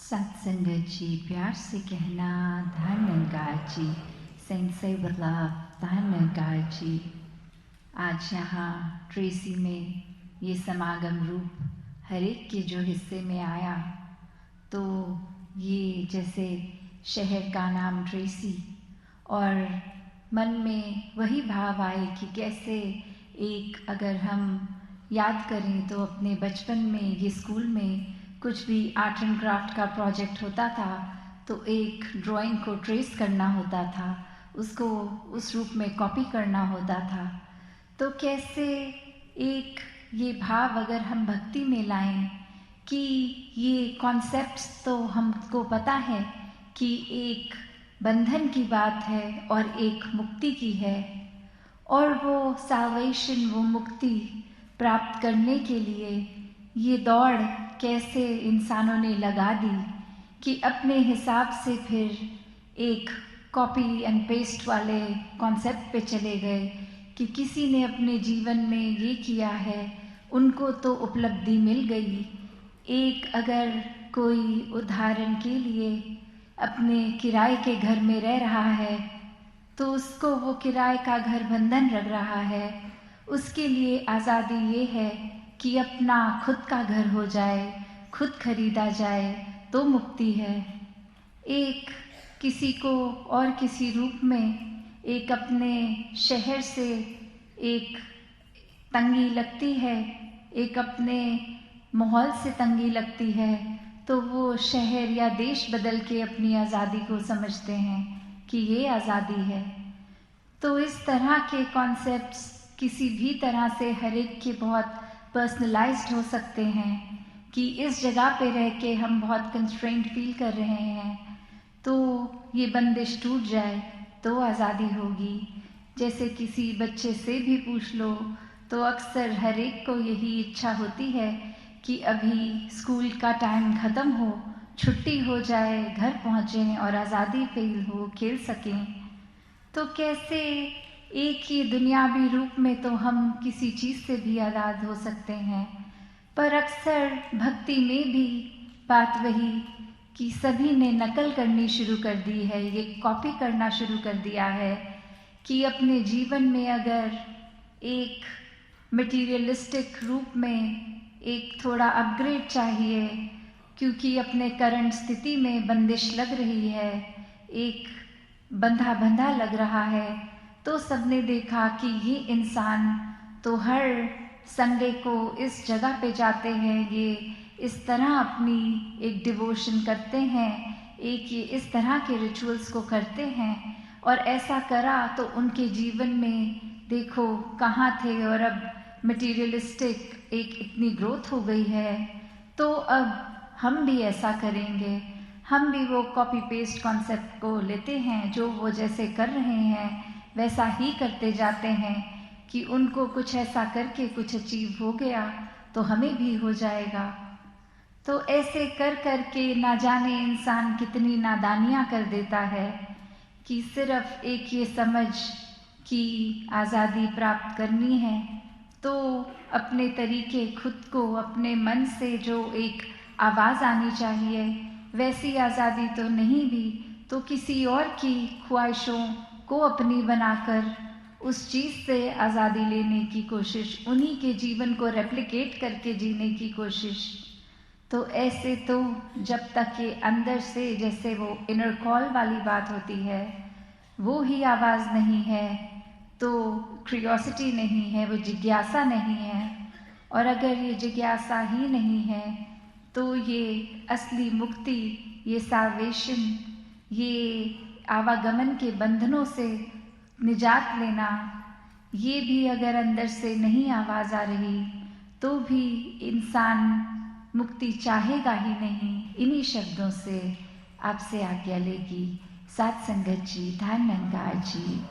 सत्संगत जी, प्यार से कहना धन्यवाद जी, सेंसे बदलाव धन्यवाद जी। आज यहाँ ट्रेसी में ये समागम रूप हर एक के जो हिस्से में आया, तो ये जैसे शहर का नाम ट्रेसी और मन में वही भाव आए कि कैसे एक अगर हम याद करें तो अपने बचपन में ये स्कूल में कुछ भी आर्ट एंड क्राफ्ट का प्रोजेक्ट होता था तो एक ड्राइंग को ट्रेस करना होता था, उसको उस रूप में कॉपी करना होता था। तो कैसे एक ये भाव अगर हम भक्ति में लाएं कि ये कॉन्सेप्ट्स तो हमको पता है कि एक बंधन की बात है और एक मुक्ति की है, और वो साल्वेशन, वो मुक्ति प्राप्त करने के लिए ये दौड़ कैसे इंसानों ने लगा दी कि अपने हिसाब से फिर एक कॉपी एंड पेस्ट वाले कॉन्सेप्ट पे चले गए कि किसी ने अपने जीवन में ये किया है, उनको तो उपलब्धि मिल गई। एक अगर कोई उदाहरण के लिए अपने किराए के घर में रह रहा है तो उसको वो किराए का घर बंधन लग रहा है, उसके लिए आज़ादी ये है कि अपना खुद का घर हो जाए, खुद खरीदा जाए तो मुक्ति है। एक किसी को और किसी रूप में एक अपने शहर से एक तंगी लगती है, एक अपने माहौल से तंगी लगती है, तो वो शहर या देश बदल के अपनी आज़ादी को समझते हैं कि ये आज़ादी है। तो इस तरह के कॉन्सेप्ट्स किसी भी तरह से हर एक के बहुत पर्सनलाइज्ड हो सकते हैं कि इस जगह पे रह के हम बहुत कंस्ट्रेंट फील कर रहे हैं, तो ये बंदिश टूट जाए तो आज़ादी होगी। जैसे किसी बच्चे से भी पूछ लो तो अक्सर हर एक को यही इच्छा होती है कि अभी स्कूल का टाइम ख़त्म हो, छुट्टी हो जाए, घर पहुँचें और आज़ादी फील हो, खेल सकें। तो कैसे एक ही दुनियावी रूप में तो हम किसी चीज़ से भी आज़ाद हो सकते हैं, पर अक्सर भक्ति में भी बात वही कि सभी ने नकल करनी शुरू कर दी है, ये कॉपी करना शुरू कर दिया है कि अपने जीवन में अगर एक मटीरियलिस्टिक रूप में एक थोड़ा अपग्रेड चाहिए क्योंकि अपने करंट स्थिति में बंदिश लग रही है, एक बंधा बंधा लग रहा है, तो सबने देखा कि ये इंसान तो हर संडे को इस जगह पे जाते हैं, ये इस तरह अपनी एक डिवोशन करते हैं, एक ये इस तरह के रिचुअल्स को करते हैं, और ऐसा करा तो उनके जीवन में देखो कहाँ थे और अब मटीरियलिस्टिक एक इतनी ग्रोथ हो गई है। तो अब हम भी ऐसा करेंगे, हम भी वो कॉपी पेस्ट कॉन्सेप्ट को लेते हैं, जो वो जैसे कर रहे हैं वैसा ही करते जाते हैं कि उनको कुछ ऐसा करके कुछ अचीव हो गया तो हमें भी हो जाएगा। तो ऐसे कर कर के ना जाने इंसान कितनी नादानियाँ कर देता है कि सिर्फ एक ये समझ कि आज़ादी प्राप्त करनी है तो अपने तरीके खुद को अपने मन से जो एक आवाज़ आनी चाहिए वैसी आज़ादी तो नहीं भी, तो किसी और की ख्वाहिशों को अपनी बनाकर उस चीज़ से आज़ादी लेने की कोशिश, उन्हीं के जीवन को रेप्लिकेट करके जीने की कोशिश। तो ऐसे तो जब तक ये अंदर से जैसे वो इनर कॉल वाली बात होती है वो ही आवाज़ नहीं है तो क्यूरियोसिटी नहीं है, वो जिज्ञासा नहीं है, और अगर ये जिज्ञासा ही नहीं है तो ये असली मुक्ति, ये साल्वेशन, ये आवागमन के बंधनों से निजात लेना, ये भी अगर अंदर से नहीं आवाज़ आ रही तो भी इंसान मुक्ति चाहेगा ही नहीं। इन्हीं शब्दों से आपसे आज्ञा लेगी। सत्संगत जी, धन्यवाद जी।